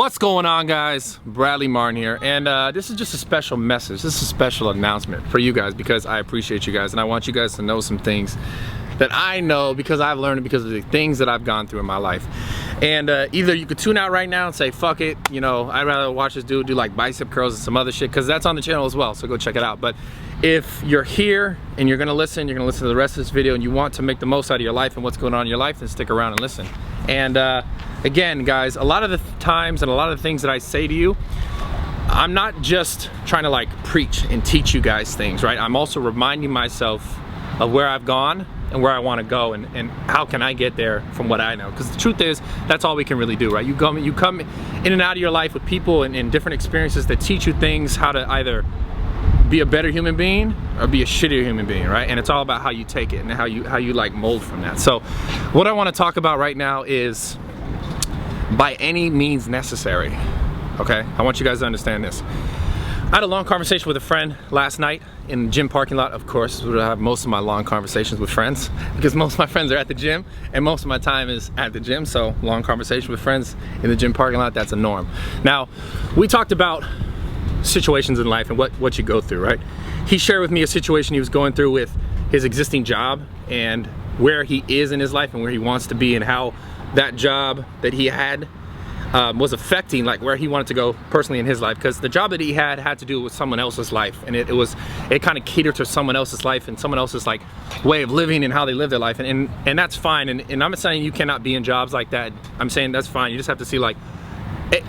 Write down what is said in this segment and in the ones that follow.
What's going on, guys? Bradley Martyn here, and this is just a special message. This is a special announcement for you guys because I appreciate you guys and I want you guys to know some things that I know because I've learned it because of the things that I've gone through in my life. And either you could tune out right now and say, fuck it, you know, I'd rather watch this dude do like bicep curls and some other shit, because that's on the channel as well, so go check it out. But if you're here and you're gonna listen to the rest of this video and you want to make the most out of your life and what's going on in your life, then stick around and listen. And again, guys, a lot of the times and a lot of the things that I say to you, I'm not just trying to like preach and teach you guys things, right? I'm also reminding myself of where I've gone and where I want to go, and how can I get there from what I know. Because the truth is, that's all we can really do, right? You come in and out of your life with people and different experiences that teach you things, how to either be a better human being or be a shittier human being, right? And it's all about how you take it and how you like mold from that. So what I want to talk about right now is by any means necessary, okay? I want you guys to understand this. I had a long conversation with a friend last night in the gym parking lot. Of course, I have most of my long conversations with friends because most of my friends are at the gym and most of my time is at the gym. So long conversation with friends in the gym parking lot, that's a norm. Now, we talked about situations in life and what you go through, right? He shared with me a situation he was going through with his existing job and where he is in his life and where he wants to be, and how that job that he had was affecting like where he wanted to go personally in his life, because the job that he had to do with someone else's life, and it kind of catered to someone else's life and someone else's like way of living and how they live their life, and that's fine, and I'm not saying you cannot be in jobs like that. I'm saying that's fine. You just have to see, like,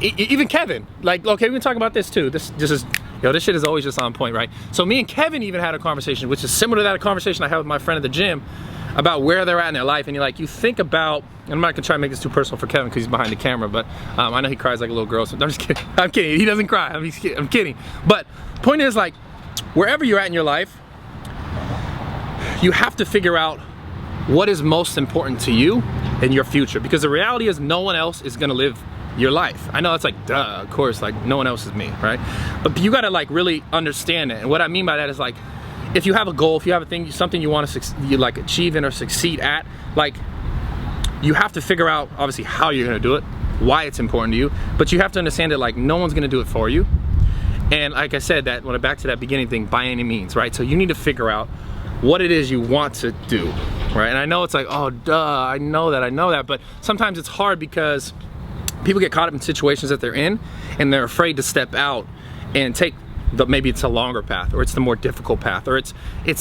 even Kevin, like, okay, we can talk about this too. This shit is always just on point, right? So me and Kevin even had a conversation which is similar to that conversation I had with my friend at the gym about where they're at in their life. And you think about, and I'm not gonna try to make this too personal for Kevin because he's behind the camera, but I know he cries like a little girl, so I'm just kidding. I'm kidding, he doesn't cry, I'm kidding. But point is, like, wherever you're at in your life, you have to figure out what is most important to you and your future, because the reality is no one else is gonna live your life. I know it's like, duh, of course, like no one else is me, right? But you gotta like really understand it. And what I mean by that is, like, if you have a goal, if you have a thing, something you want to like achieve in or succeed at, like, you have to figure out obviously how you're gonna do it, why it's important to you, but you have to understand that like no one's gonna do it for you. And like I said, that when I back to that beginning thing, by any means, right? So you need to figure out what it is you want to do, right? And I know it's like, oh, duh, I know that, but sometimes it's hard because people get caught up in situations that they're in and they're afraid to step out and take maybe it's a longer path, or it's the more difficult path, or it's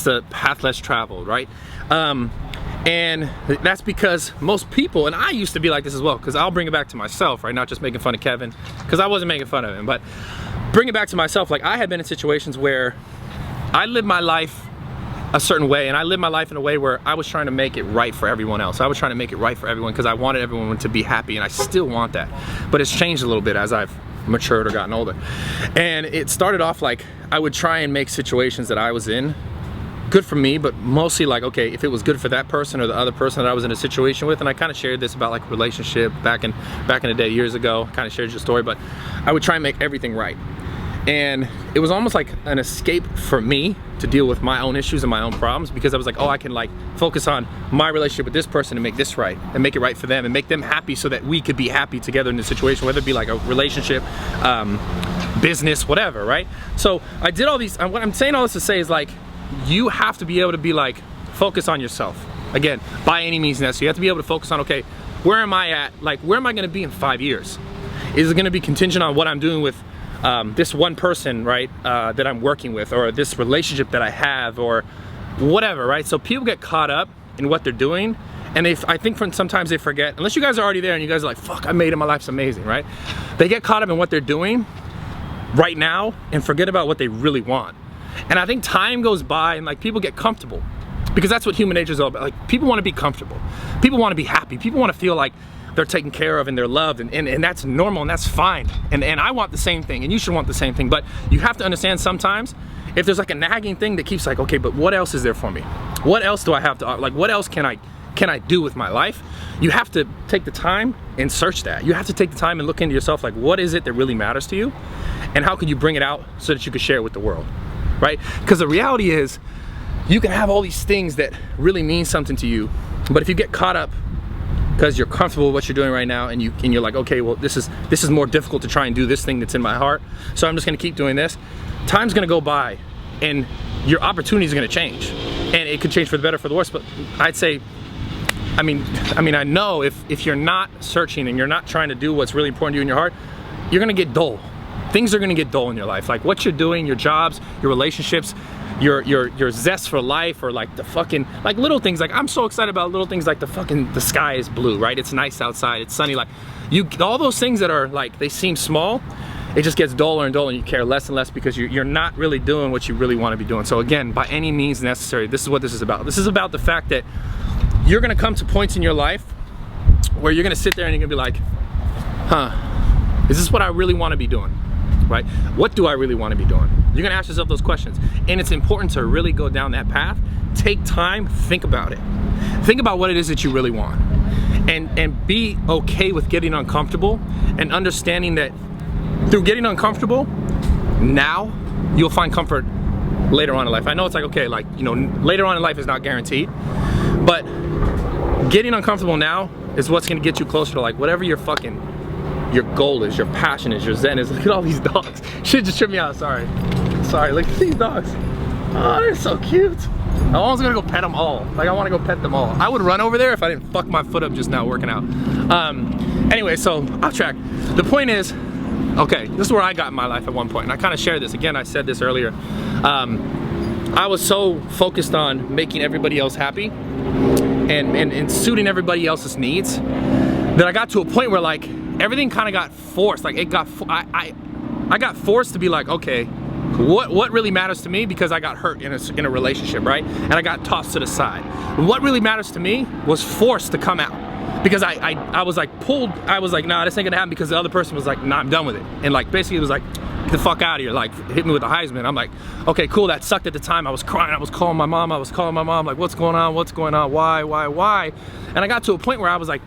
the path less traveled, right? And that's because most people, and I used to be like this as well, because I'll bring it back to myself, right? Not just making fun of Kevin, because I wasn't making fun of him, but bring it back to myself. Like, I had been in situations where I lived my life a certain way, and I lived my life in a way where I was trying to make it right for everyone else. I was trying to make it right for everyone because I wanted everyone to be happy, and I still want that. But it's changed a little bit as I've matured or gotten older. And it started off like I would try and make situations that I was in good for me, but mostly like, okay, if it was good for that person or the other person that I was in a situation with. And I kind of shared this about like relationship back in the day years ago, kind of shared your story, but I would try and make everything right. And it was almost like an escape for me to deal with my own issues and my own problems, because I was like, oh, I can like focus on my relationship with this person and make this right and make it right for them and make them happy so that we could be happy together in this situation, whether it be like a relationship, business, whatever, right? So I did all these, what I'm saying all this to say is, like, you have to be able to be like, focus on yourself. Again, by any means necessary. You have to be able to focus on, okay, where am I at? Like, where am I gonna be in 5 years? Is it gonna be contingent on what I'm doing with this one person, right, that I'm working with, or this relationship that I have, or whatever, right? So people get caught up in what they're doing, and I think sometimes they forget, unless you guys are already there and you guys are like, fuck, I made it, my life's amazing, right? They get caught up in what they're doing right now and forget about what they really want. And I think time goes by and like people get comfortable, because that's what human nature is all about. Like, people want to be comfortable, people want to be happy, people want to feel like they're taken care of and they're loved, and that's normal and that's fine, and I want the same thing, and you should want the same thing. But you have to understand, sometimes if there's like a nagging thing that keeps like, okay, but what else is there for me? What else do I have to, like, what else can I do with my life? You have to take the time and search that. You have to take the time and look into yourself, like, what is it that really matters to you, and how can you bring it out so that you can share it with the world, right? Because the reality is, you can have all these things that really mean something to you, but if you get caught up because you're comfortable with what you're doing right now, and you're like, okay, well, this is more difficult to try and do this thing that's in my heart, so I'm just gonna keep doing this. Time's gonna go by, and your opportunities are gonna change, and it could change for the better, for the worse. But I'd say, I mean, I know if you're not searching and you're not trying to do what's really important to you in your heart, you're gonna get dull. Things are gonna get dull in your life. Like what you're doing, your jobs, your relationships, your zest for life, or like the fucking, like little things. Like I'm so excited about little things like the sky is blue, right? It's nice outside, it's sunny. Like all those things that are like, they seem small, it just gets duller and duller, and you care less and less because you're not really doing what you really want to be doing. So again, by any means necessary, this is what this is about. This is about the fact that you're gonna come to points in your life where you're gonna sit there and you're gonna be like, huh, is this what I really want to be doing? Right? What do I really want to be doing? You're gonna ask yourself those questions, and it's important to really go down that path. Take time, think about it. Think about what it is that you really want, and be okay with getting uncomfortable, and understanding that through getting uncomfortable, now you'll find comfort later on in life. I know it's like, okay, like, you know, later on in life is not guaranteed, but getting uncomfortable now is what's gonna get you closer to like whatever your goal is, your passion is, your zen is. Look at all these dogs. Shit just tripped me out, sorry, look at these dogs. Oh, they're so cute. I'm almost gonna go pet them all. Like I wanna go pet them all. I would run over there if I didn't fuck my foot up just now working out. Anyway, so off track. The point is, okay, this is where I got in my life at one point, and I kind of shared this. Again, I said this earlier. I was so focused on making everybody else happy and suiting everybody else's needs that I got to a point where like everything kind of got forced. Like I got forced to be like, okay, what really matters to me, because I got hurt in a relationship, right? And I got tossed to the side. What really matters to me was forced to come out, because I was like pulled. I was like, nah, this ain't gonna happen, because the other person was like, nah, I'm done with it. And like basically it was like, get the fuck out of here, like hit me with the Heisman. I'm like, okay, cool, that sucked at the time. I was crying, I was calling my mom, like, what's going on, why? And I got to a point where I was like,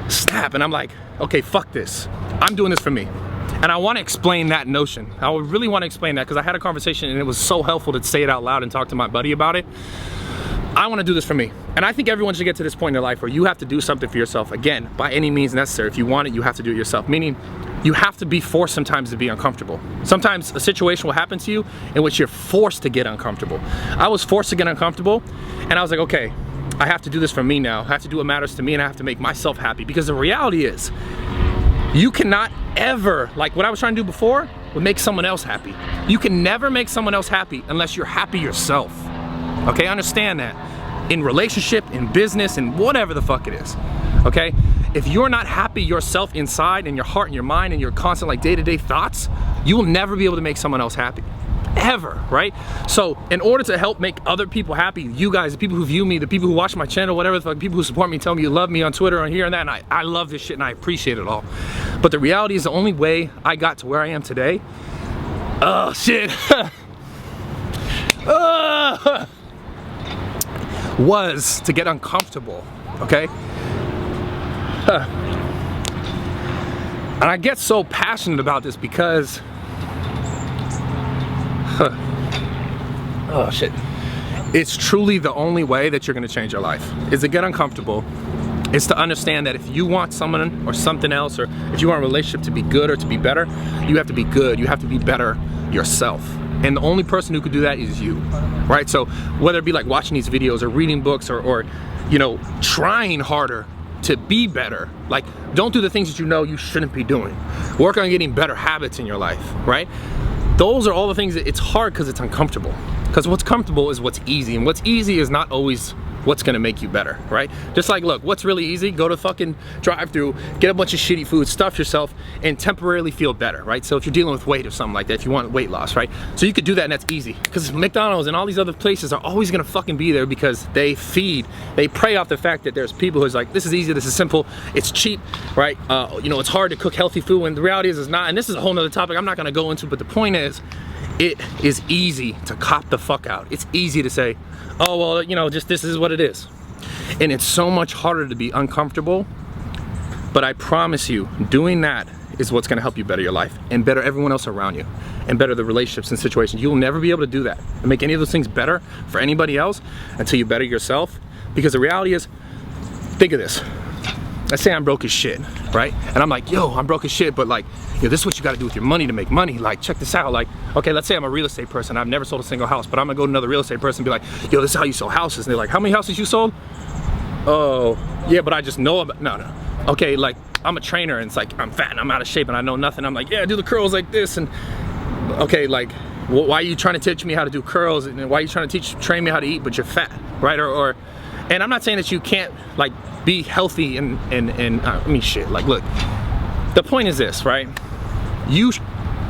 snap, and I'm like, okay, fuck this, I'm doing this for me. And I want to explain that notion. I really want to explain that, because I had a conversation and it was so helpful to say it out loud and talk to my buddy about it. I want to do this for me. And I think everyone should get to this point in their life where you have to do something for yourself. Again, by any means necessary. If you want it, you have to do it yourself. Meaning, you have to be forced sometimes to be uncomfortable. Sometimes a situation will happen to you in which you're forced to get uncomfortable. I was forced to get uncomfortable, and I was like, okay, I have to do this for me now. I have to do what matters to me, and I have to make myself happy. Because the reality is, you cannot ever, like what I was trying to do before, would make someone else happy. You can never make someone else happy unless you're happy yourself. Okay, understand that. In relationship, in business, in whatever the fuck it is. Okay? If you're not happy yourself inside, in your heart and your mind and your constant like day-to-day thoughts, you will never be able to make someone else happy. Ever, right? So in order to help make other people happy, you guys, the people who view me, the people who watch my channel, whatever the fuck, people who support me, tell me you love me on Twitter and here and that, and I love this shit and I appreciate it all. But the reality is, the only way I got to where I am today, oh shit, was to get uncomfortable, okay? And I get so passionate about this because oh shit, it's truly the only way that you're gonna change your life, is to get uncomfortable. It's to understand that if you want someone or something else, or if you want a relationship to be good or to be better, you have to be good, you have to be better yourself. And the only person who could do that is you, right? So whether it be like watching these videos or reading books or you know, trying harder to be better, like don't do the things that you know you shouldn't be doing. Work on getting better habits in your life, right? Those are all the things that it's hard because it's uncomfortable. Because what's comfortable is what's easy, and what's easy is not always what's gonna make you better, right? Just like, look, what's really easy? Go to fucking drive-through, get a bunch of shitty food, stuff yourself, and temporarily feel better, right? So if you're dealing with weight or something like that, if you want weight loss, right? So you could do that, and that's easy. Because McDonald's and all these other places are always gonna fucking be there because they prey off the fact that there's people who's like, this is easy, this is simple, it's cheap, right? You know, it's hard to cook healthy food, when the reality is it's not. And this is a whole nother topic I'm not gonna go into, but the point is, it is easy to cop the fuck out. It's easy to say, oh, well, you know, just this is what it is. And it's so much harder to be uncomfortable, but I promise you, doing that is what's gonna help you better your life and better everyone else around you and better the relationships and situations. You'll never be able to do that and make any of those things better for anybody else until you better yourself. Because the reality is, think of this. let's say I'm broke as shit, right? And I'm like, yo, I'm broke as shit, but like, yo, this is what you gotta do with your money to make money. Like, check this out. Like, okay, let's say I'm a real estate person. I've never sold a single house, but I'm gonna go to another real estate person and be like, yo, this is how you sell houses. And they're like, how many houses you sold? Oh, yeah, but I just know about, no. Okay, like, I'm a trainer and it's like, I'm fat and I'm out of shape and I know nothing. I'm like, yeah, do the curls like this. And okay, like, why are you trying to teach me how to do curls? And why are you trying to train me how to eat, but you're fat, right? And I'm not saying that you can't like be healthy and I mean, shit, like, look, the point is this, right? You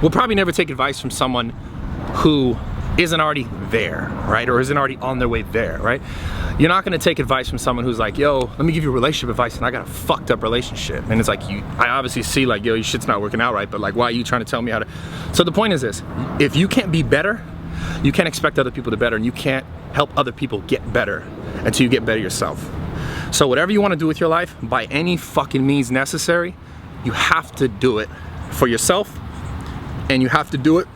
will probably never take advice from someone who isn't already there, right? Or isn't already on their way there, right? You're not gonna take advice from someone who's like, yo, let me give you relationship advice and I got a fucked up relationship. And it's like, I obviously see like, yo, your shit's not working out right, but like, why are you trying to tell me how to? So the point is this, if you can't be better, you can't expect other people to better, and you can't help other people get better until you get better yourself. So whatever you wanna do with your life, by any fucking means necessary, you have to do it for yourself, and you have to do it,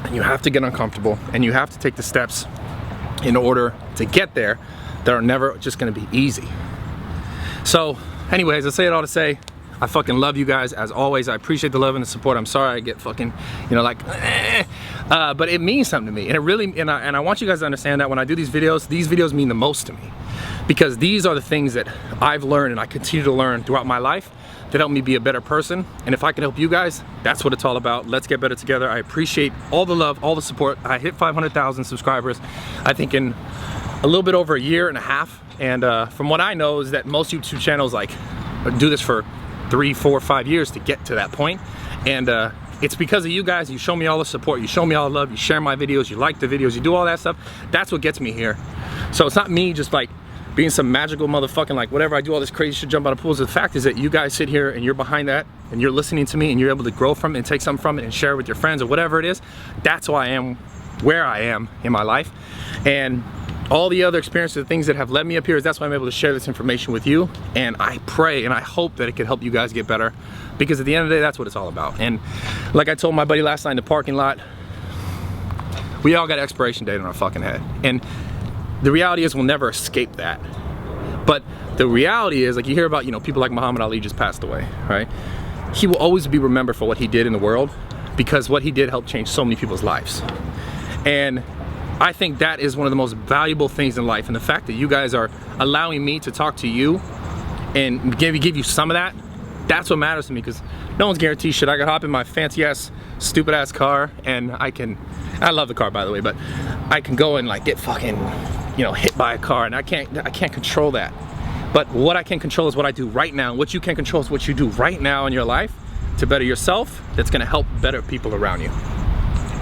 and you have to get uncomfortable, and you have to take the steps in order to get there that are never just gonna be easy. So anyways, I say it all to say, I fucking love you guys as always. I appreciate the love and the support. I'm sorry I get fucking, you know, like, but it means something to me. And it really, and I want you guys to understand that when I do these videos mean the most to me. Because these are the things that I've learned and I continue to learn throughout my life that help me be a better person. And if I can help you guys, that's what it's all about. Let's get better together. I appreciate all the love, all the support. I hit 500,000 subscribers, I think in a little bit over a year and a half. And from what I know is that most YouTube channels like do this for 3, 4, 5 years to get to that point. And it's because of you guys. You show me all the support, you show me all the love, you share my videos, you like the videos, you do all that stuff. That's what gets me here. So it's not me just like being some magical motherfucking like whatever, I do all this crazy shit, jump out of pools. The fact is that you guys sit here and you're behind that and you're listening to me and you're able to grow from it and take something from it and share it with your friends or whatever it is. That's why I am where I am in my life. And all the other experiences, the things that have led me up here, is that's why I'm able to share this information with you. And I pray and I hope that it can help you guys get better, because at the end of the day, that's what it's all about. And like I told my buddy last night in the parking lot, we all got an expiration date on our fucking head. And the reality is we'll never escape that. But the reality is, like, you hear about, you know, people like Muhammad Ali just passed away, right? He will always be remembered for what he did in the world, because what he did helped change so many people's lives. And I think that is one of the most valuable things in life. And the fact that you guys are allowing me to talk to you and give you some of that, that's what matters to me, because no one's guaranteed shit. I can hop in my fancy ass, stupid ass car and I love the car, by the way, but I can go and like get fucking, you know, hit by a car, and I can't control that. But what I can control is what I do right now. What you can control is what you do right now in your life to better yourself. That's gonna help better people around you.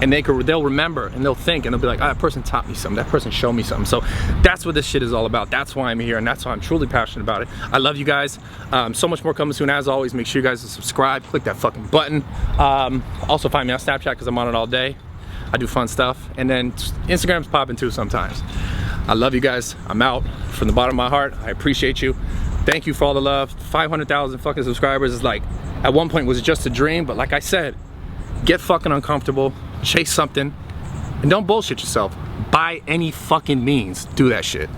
And they'll remember and they'll think and they'll be like, oh, that person taught me something, that person showed me something. So that's what this shit is all about. That's why I'm here, and that's why I'm truly passionate about it. I love you guys. So much more coming soon. As always, make sure you guys subscribe, click that fucking button. Also find me on Snapchat because I'm on it all day. I do fun stuff. And then Instagram's popping too sometimes. I love you guys. I'm out from the bottom of my heart. I appreciate you. Thank you for all the love. 500,000 fucking subscribers is like, at one point was just a dream, but like I said, get fucking uncomfortable, chase something, and don't bullshit yourself. By any fucking means, do that shit.